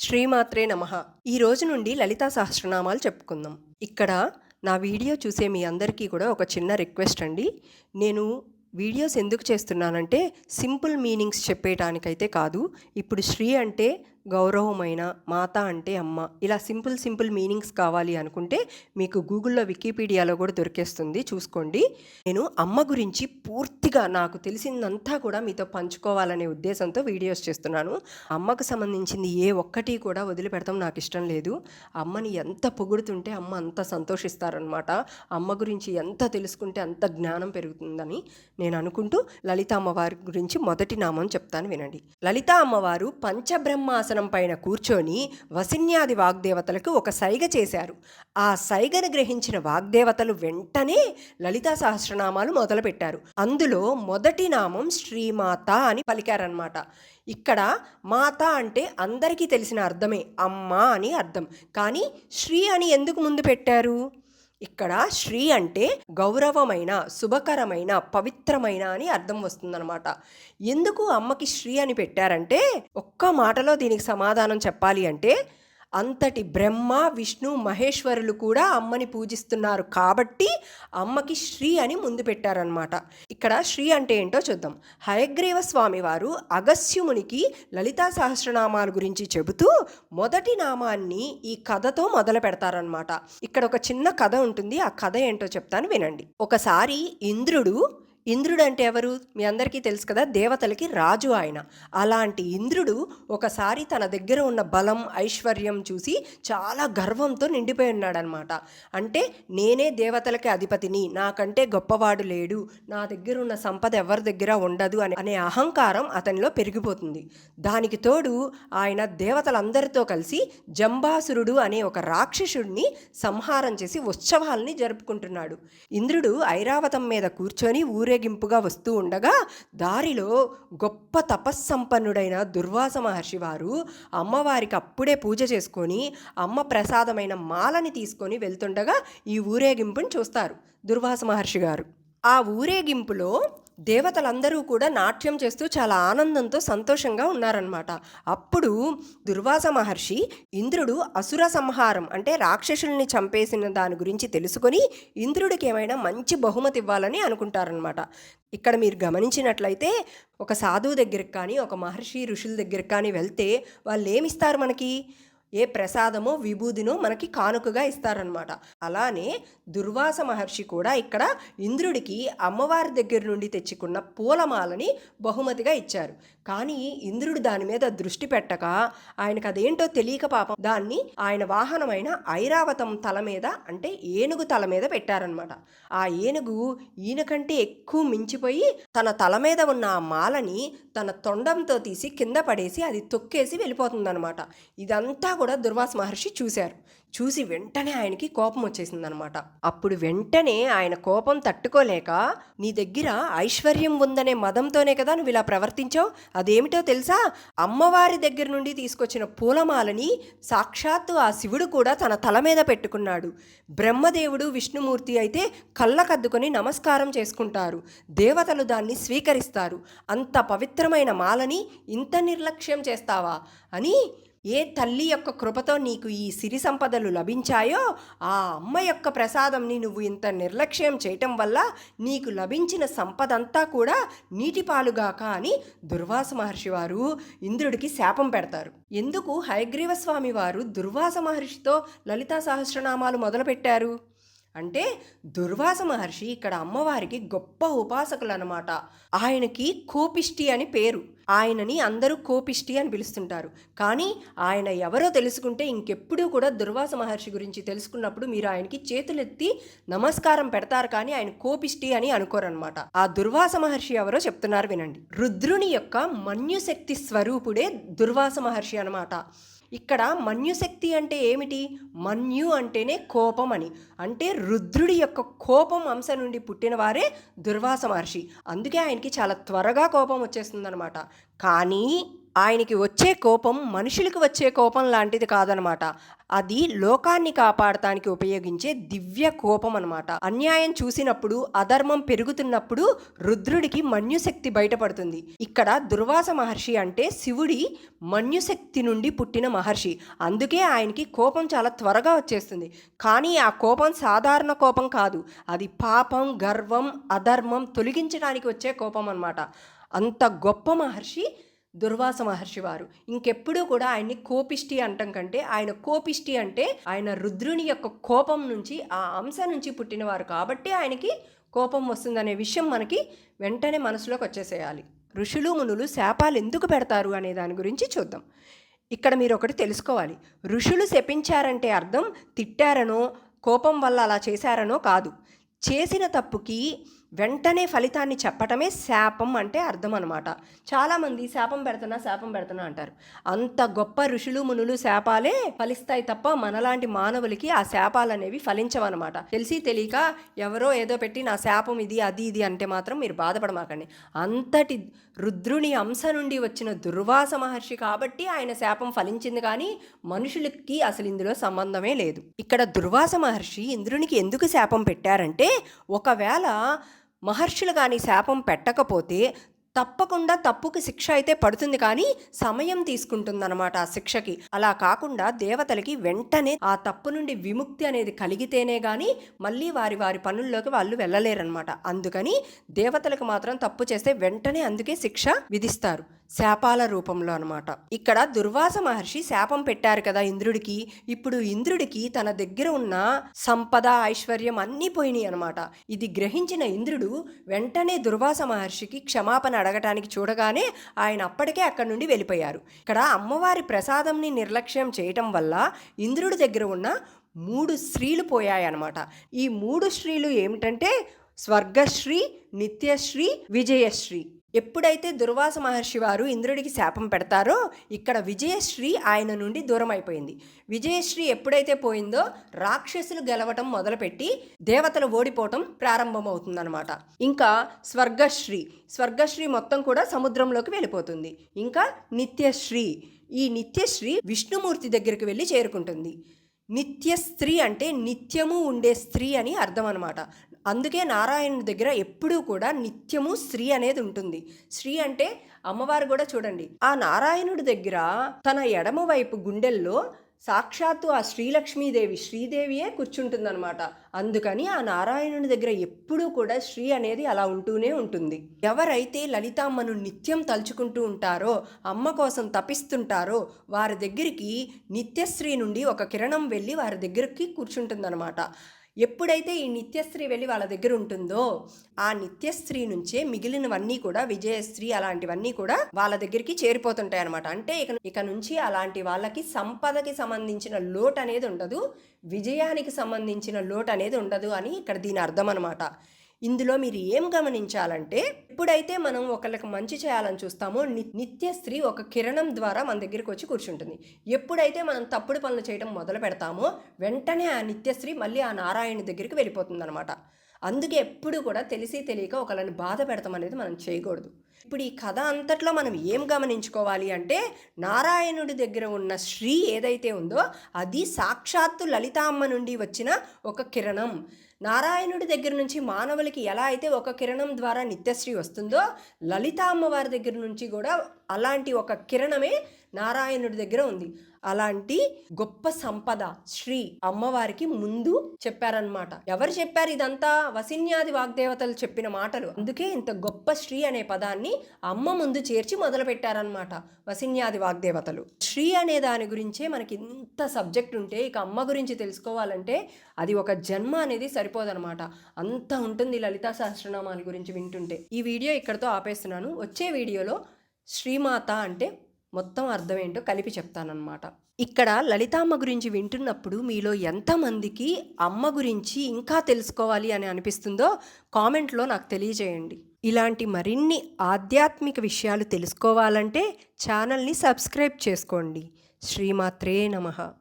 శ్రీమాత్రే నమః. ఈ రోజు నుండి లలితా సహస్రనామాలు చెప్పుకుందాం. ఇక్కడ నా వీడియో చూసే మీ అందరికీ కూడా ఒక చిన్న రిక్వెస్ట్ అండి. నేను వీడియోస్ ఎందుకు చేస్తున్నానంటే సింపుల్ మీనింగ్స్ చెప్పేయటానికైతే కాదు. ఇప్పుడు శ్రీ అంటే గౌరవమైన, మాత అంటే అమ్మ, ఇలా సింపుల్ మీనింగ్స్ కావాలి అనుకుంటే మీకు గూగుల్లో వికీపీడియాలో కూడా దొరికేస్తుంది, చూసుకోండి. నేను అమ్మ గురించి పూర్తిగా నాకు తెలిసిందంతా కూడా మీతో పంచుకోవాలనే ఉద్దేశంతో వీడియోస్ చేస్తున్నాను. అమ్మకు సంబంధించింది ఏ ఒక్కటి కూడా వదిలిపెడతాం నాకు ఇష్టం లేదు. అమ్మని ఎంత పొగుడుతుంటే అమ్మ అంత సంతోషిస్తారనమాట. అమ్మ గురించి ఎంత తెలుసుకుంటే అంత జ్ఞానం పెరుగుతుందని నేను అనుకుంటూ లలిత అమ్మవారి గురించి మొదటి నామం చెప్తాను, వినండి. లలిత అమ్మవారు పంచబ్రహ్మాసనం పైన కూర్చొని వసిన్యాది వాగ్దేవతలకు ఒక సైగ చేశారు. ఆ సైగను గ్రహించిన వాగ్దేవతలు వెంటనే లలితా సహస్రనామాలు మొదలుపెట్టారు. అందులో మొదటి నామం శ్రీమాత అని పలికారనమాట. ఇక్కడ మాత అంటే అందరికీ తెలిసిన అర్థమే, అమ్మ అని అర్థం. కానీ శ్రీ అని ఎందుకు ముందు పెట్టారు? ఇక్కడ శ్రీ అంటే గౌరవమైన, శుభకరమైన, పవిత్రమైన అని అర్థం వస్తుందన్నమాట. ఎందుకు అమ్మకి శ్రీ అని పెట్టారంటే, ఒక్క మాటలో దీనికి సమాధానం చెప్పాలి అంటే, అంతటి బ్రహ్మ, విష్ణు, మహేశ్వరులు కూడా అమ్మని పూజిస్తున్నారు కాబట్టి అమ్మకి శ్రీ అని ముందు పెట్టారనమాట. ఇక్కడ శ్రీ అంటే ఏంటో చూద్దాం. హయగ్రీవ స్వామి వారు అగస్త్యమునికి లలితా సహస్రనామాల గురించి చెబుతూ మొదటి నామాన్ని ఈ కథతో మొదలు పెడతారనమాట. ఇక్కడ ఒక చిన్న కథ ఉంటుంది, ఆ కథ ఏంటో చెప్తాను, వినండి. ఒకసారి ఇంద్రుడు అంటే ఎవరు? మీ అందరికీ తెలుసు కదా, దేవతలకి రాజు ఆయన. అలాంటి ఇంద్రుడు ఒకసారి తన దగ్గర ఉన్న బలం, ఐశ్వర్యం చూసి చాలా గర్వంతో నిండిపోయి ఉన్నాడనమాట. అంటే నేనే దేవతలకి అధిపతిని, నాకంటే గొప్పవాడు లేడు, నా దగ్గర ఉన్న సంపద ఎవరి దగ్గర ఉండదు అనే అహంకారం అతనిలో పెరిగిపోతుంది. దానికి తోడు ఆయన దేవతలందరితో కలిసి జంబాసురుడు అనే ఒక రాక్షసుడిని సంహారం చేసి ఉత్సవాల్ని జరుపుకుంటున్నాడు. ఇంద్రుడు ఐరావతం మీద కూర్చొని ఊరేగింపుగా వస్తూ ఉండగా దారిలో గొప్ప తపస్సంపన్నుడైన దుర్వాస మహర్షి వారు అమ్మవారికి అప్పుడే పూజ చేసుకొని అమ్మ ప్రసాదమైన మాలని తీసుకొని వెళ్తుండగా ఈ ఊరేగింపుని చూస్తారు దుర్వాస మహర్షి గారు. ఆ ఊరేగింపులో దేవతలందరూ కూడా నాట్యం చేస్తూ చాలా ఆనందంతో సంతోషంగా ఉన్నారనమాట. అప్పుడు దుర్వాస మహర్షి ఇంద్రుడు అసుర సంహారం అంటే రాక్షసుల్ని చంపేసిన దాని గురించి తెలుసుకొని ఇంద్రుడికి ఏమైనా మంచి బహుమతి ఇవ్వాలని అనుకుంటారనమాట. ఇక్కడ మీరు గమనించినట్లయితే ఒక సాధువు దగ్గరికి కానీ, ఒక మహర్షి ఋషుల దగ్గరికి కానీ వెళ్తే వాళ్ళు ఏమిస్తారు మనకి? ఏ ప్రసాదమో విభూదినో మనకి కానుకగా ఇస్తారనమాట. అలానే దుర్వాస మహర్షి కూడా ఇక్కడ ఇంద్రుడికి అమ్మవారి దగ్గర నుండి తెచ్చుకున్న పూలమాలని బహుమతిగా ఇచ్చారు. కానీ ఇంద్రుడు దాని మీద దృష్టి పెట్టక, ఆయనకు అదేంటో తెలియక పాపం దాన్ని ఆయన వాహనమైన ఐరావతం తల మీద అంటే ఏనుగు తల మీద పెట్టారనమాట. ఆ ఏనుగు ఈయన కంటే ఎక్కువ మించిపోయి తన తల మీద ఉన్న ఆ మాలని తన తొండంతో తీసి కింద పడేసి అది తొక్కేసి వెళ్ళిపోతుందనమాట. ఇదంతా కూడా దుర్వాస మహర్షి చూసి వెంటనే ఆయనకి కోపం వచ్చేసిందనమాట. అప్పుడు వెంటనే ఆయన కోపం తట్టుకోలేక, నీ దగ్గర ఐశ్వర్యం ఉందనే మదంతోనే కదా నువ్వు ఇలా ప్రవర్తించావు, అదేమిటో తెలుసా? అమ్మవారి దగ్గర నుండి తీసుకొచ్చిన పూలమాలని సాక్షాత్తు ఆ శివుడు కూడా తన తల మీద పెట్టుకున్నాడు. బ్రహ్మదేవుడు, విష్ణుమూర్తి అయితే కళ్ళకద్దుకొని నమస్కారం చేసుకుంటారు, దేవతలు దాన్ని స్వీకరిస్తారు. అంత పవిత్రమైన మాలని ఇంత నిర్లక్ష్యం చేస్తావా అని, ఏ తల్లి యొక్క కృపతో నీకు ఈ సిరి సంపదలు లభించాయో ఆ అమ్మ యొక్క ప్రసాదంని నువ్వు ఇంత నిర్లక్ష్యం చేయటం వల్ల నీకు లభించిన సంపదంతా కూడా నీటిపాలుగాక అని దుర్వాస మహర్షి వారు ఇంద్రుడికి శాపం పెడతారు. ఎందుకు హయగ్రీవ స్వామి వారు దుర్వాస మహర్షితో లలితా సహస్రనామాలు మొదలుపెట్టారు అంటే, దుర్వాస మహర్షి ఇక్కడ అమ్మవారికి గొప్ప ఉపాసకులు అనమాట. ఆయనకి కోపిష్టి అని పేరు. ఆయనని అందరూ కోపిష్టి అని పిలుస్తుంటారు. కానీ ఆయన ఎవరో తెలుసుకుంటే ఇంకెప్పుడూ కూడా దుర్వాస మహర్షి గురించి తెలుసుకున్నప్పుడు మీరు ఆయనకి చేతులెత్తి నమస్కారం పెడతారు, కానీ ఆయన కోపిష్టి అని అనుకోరనమాట. ఆ దుర్వాస మహర్షి ఎవరో చెప్తున్నారు, వినండి. రుద్రుని యొక్క మన్యుశక్తి స్వరూపుడే దుర్వాస మహర్షి అనమాట. ఇక్కడ మన్యుశక్తి అంటే ఏమిటి? మన్యు అంటేనే కోపం అని, అంటే రుద్రుడి యొక్క కోపం అంశ నుండి పుట్టిన వారే దుర్వాస మహర్షి. అందుకే ఆయనకి చాలా త్వరగా కోపం వచ్చేస్తుందనమాట. కానీ ఆయనకి వచ్చే కోపం మనుషులకు వచ్చే కోపం లాంటిది కాదనమాట. అది లోకాన్ని కాపాడటానికి ఉపయోగించే దివ్య కోపం అనమాట. అన్యాయం చూసినప్పుడు, అధర్మం పెరుగుతున్నప్పుడు రుద్రుడికి మన్యుశక్తి బయటపడుతుంది. ఇక్కడ దుర్వాస మహర్షి అంటే శివుడి మన్యుశక్తి నుండి పుట్టిన మహర్షి. అందుకే ఆయనకి కోపం చాలా త్వరగా వచ్చేస్తుంది. కానీ ఆ కోపం సాధారణ కోపం కాదు. అది పాపం, గర్వం, అధర్మం తొలగించడానికి వచ్చే కోపం అన్నమాట. అంత గొప్ప మహర్షి దుర్వాస మహర్షి వారు. ఇంకెప్పుడూ కూడా ఆయన్ని కోపిష్టి అంటం కంటే ఆయన కోపిష్టి అంటే ఆయన రుద్రుని యొక్క కోపం నుంచి, ఆ అంశ నుంచి పుట్టినవారు కాబట్టి ఆయనకి కోపం వస్తుందనే విషయం మనకి వెంటనే మనసులోకి వచ్చేసేయాలి. ఋషులు మునులు శాపాలు ఎందుకు పెడతారు అనే దాని గురించి చూద్దాం. ఇక్కడ మీరు ఒకటి తెలుసుకోవాలి. ఋషులు శపించారంటే అర్థం తిట్టారనో, కోపం వల్ల అలా చేశారనో కాదు. చేసిన తప్పుకి వెంటనే ఫలితాన్ని చెప్పటమే శాపం అంటే అర్థం అనమాట. చాలామంది శాపం పెడుతున్నా అంటారు. అంత గొప్ప ఋషులు మునులు శాపాలే ఫలిస్తాయి తప్ప మనలాంటి మానవులకి ఆ శాపాలు అనేవి ఫలించవన్నమాట. తెలిసి తెలియక ఎవరో ఏదో పెట్టి నా శాపం ఇది అది ఇది అంటే మాత్రం మీరు బాధపడమాకండి. అంతటి రుద్రుని అంశ నుండి వచ్చిన దుర్వాస మహర్షి కాబట్టి ఆయన శాపం ఫలించింది, కానీ మనుషులకి అసలు ఇందులో సంబంధమే లేదు. ఇక్కడ దుర్వాస మహర్షి ఇంద్రునికి ఎందుకు శాపం పెట్టారంటే, ఒకవేళ మహర్షులు కానీ శాపం పెట్టకపోతే తప్పకుండా తప్పుకి శిక్ష అయితే పడుతుంది, కానీ సమయం తీసుకుంటుందన్నమాట ఆ శిక్షకి. అలా కాకుండా దేవతలకి వెంటనే ఆ తప్పు నుండి విముక్తి అనేది కలిగితేనే కానీ మళ్ళీ వారి వారి పనుల్లోకి వాళ్ళు వెళ్ళలేరన్నమాట. అందుకని దేవతలకు మాత్రం తప్పు చేస్తే వెంటనే అందుకే శిక్ష విధిస్తారు, శాపాల రూపంలో అనమాట. ఇక్కడ దుర్వాస మహర్షి శాపం పెట్టారు కదా ఇంద్రుడికి. ఇప్పుడు ఇంద్రుడికి తన దగ్గర ఉన్న సంపద, ఐశ్వర్యం అన్నీ పోయినాయి అనమాట. ఇది గ్రహించిన ఇంద్రుడు వెంటనే దుర్వాస మహర్షికి క్షమాపణ అడగటానికి చూడగానే ఆయన అప్పటికే అక్కడి నుండి వెళ్ళిపోయారు. ఇక్కడ అమ్మవారి ప్రసాదంని నిర్లక్ష్యం చేయటం వల్ల ఇంద్రుడి దగ్గర ఉన్న 3 స్త్రీలు పోయాయన్నమాట. ఈ 3 స్త్రీలు ఏమిటంటే స్వర్గశ్రీ, నిత్యశ్రీ, విజయశ్రీ. ఎప్పుడైతే దుర్వాస మహర్షి వారు ఇంద్రుడికి శాపం పెడతారో ఇక్కడ విజయశ్రీ ఆయన నుండి దూరం అయిపోయింది. విజయశ్రీ ఎప్పుడైతే పోయిందో రాక్షసులు గెలవటం మొదలుపెట్టి దేవతలు ఓడిపోవటం ప్రారంభమవుతుందన్నమాట. ఇంకా స్వర్గశ్రీ మొత్తం కూడా సముద్రంలోకి వెళ్ళిపోతుంది. ఇంకా నిత్యశ్రీ, ఈ నిత్యశ్రీ విష్ణుమూర్తి దగ్గరికి వెళ్ళి చేరుకుంటుంది. నిత్య స్త్రీ అంటే నిత్యము ఉండే స్త్రీ అని అర్థం అనమాట. అందుకే నారాయణుడి దగ్గర ఎప్పుడూ కూడా నిత్యము స్త్రీ అనేది ఉంటుంది. స్త్రీ అంటే అమ్మవారు కూడా చూడండి, ఆ నారాయణుడి దగ్గర తన ఎడమ వైపు గుండెల్లో సాక్షాత్తు ఆ శ్రీదేవియే కూర్చుంటుందన్నమాట. అందుకని ఆ నారాయణుడి దగ్గర ఎప్పుడూ కూడా శ్రీ అనేది అలా ఉంటూనే ఉంటుంది. ఎవరైతే లలితామ్మను నిత్యం తలుచుకుంటూ ఉంటారో, అమ్మ కోసం తపిస్తుంటారో వారి దగ్గరికి నిత్యశ్రీ నుండి ఒక కిరణం వెళ్ళి వారి దగ్గరికి కూర్చుంటుందన్నమాట. ఎప్పుడైతే ఈ నిత్యశ్రీ వెళ్ళి వాళ్ళ దగ్గర ఉంటుందో ఆ నిత్యశ్రీ నుంచే మిగిలినవన్నీ కూడా విజయశ్రీ అలాంటివన్నీ కూడా వాళ్ళ దగ్గరికి చేరిపోతుంటాయి అనమాట. అంటే ఇక నుంచి అలాంటి వాళ్ళకి సంపదకి సంబంధించిన లోటు అనేది ఉండదు, విజయానికి సంబంధించిన లోటు అనేది ఉండదు అని ఇక్కడ దీని అర్థం అనమాట. ఇందులో మీరు ఏం గమనించాలంటే, ఎప్పుడైతే మనం ఒకళ్ళకి మంచి చేయాలని చూస్తామో నిత్యశ్రీ ఒక కిరణం ద్వారా మన దగ్గరికి వచ్చి కూర్చుంటుంది. ఎప్పుడైతే మనం తప్పుడు పనులు చేయడం మొదలు పెడతామో వెంటనే ఆ నిత్యశ్రీ మళ్ళీ ఆ నారాయణ దగ్గరికి వెళ్ళిపోతుంది అనమాట. అందుకే ఎప్పుడు కూడా తెలిసి తెలియక ఒకళ్ళని బాధ పెడతాం అనేది మనం చేయకూడదు. ఇప్పుడు ఈ కథ అంతట్లో మనం ఏం గమనించుకోవాలి అంటే, నారాయణుడి దగ్గర ఉన్న శ్రీ ఏదైతే ఉందో అది సాక్షాత్తు లలితామ్మ నుండి వచ్చిన ఒక కిరణం. నారాయణుడి దగ్గర నుంచి మానవులకి ఎలా అయితే ఒక కిరణం ద్వారా నిత్యశ్రీ వస్తుందో, లలితా అమ్మవారి దగ్గర నుంచి కూడా అలాంటి ఒక కిరణమే నారాయణుడి దగ్గర ఉంది. అలాంటి గొప్ప సంపద శ్రీ అమ్మవారికి ముందు చెప్పారనమాట. ఎవరు చెప్పారు ఇదంతా? వసిన్యాది వాగ్దేవతలు చెప్పిన మాటలు. అందుకే ఇంత గొప్ప శ్రీ అనే పదాన్ని అమ్మ ముందు చేర్చి మొదలు పెట్టారనమాట వసిన్యాది వాగ్దేవతలు. శ్రీ అనే దాని గురించే మనకి ఇంత సబ్జెక్ట్ ఉంటే ఇక అమ్మ గురించి తెలుసుకోవాలంటే అది ఒక జన్మ అనేది సరిపోదనమాట. అంత ఉంటుంది లలితా సహస్రనామాల గురించి వింటుంటే. ఈ వీడియో ఇక్కడితో ఆపేస్తున్నాను. వచ్చే వీడియోలో శ్రీమాత అంటే మొత్తం అర్థం ఏంటో కలిపి చెప్తానన్నమాట. ఇక్కడ లలితామ్మ గురించి వింటున్నప్పుడు మీలో ఎంతమందికి అమ్మ గురించి ఇంకా తెలుసుకోవాలి అని అనిపిస్తుందో కామెంట్లో నాకు తెలియజేయండి. ఇలాంటి మరిన్ని ఆధ్యాత్మిక విషయాలు తెలుసుకోవాలంటే ఛానల్ని సబ్స్క్రైబ్ చేసుకోండి. శ్రీమాత్రే నమః.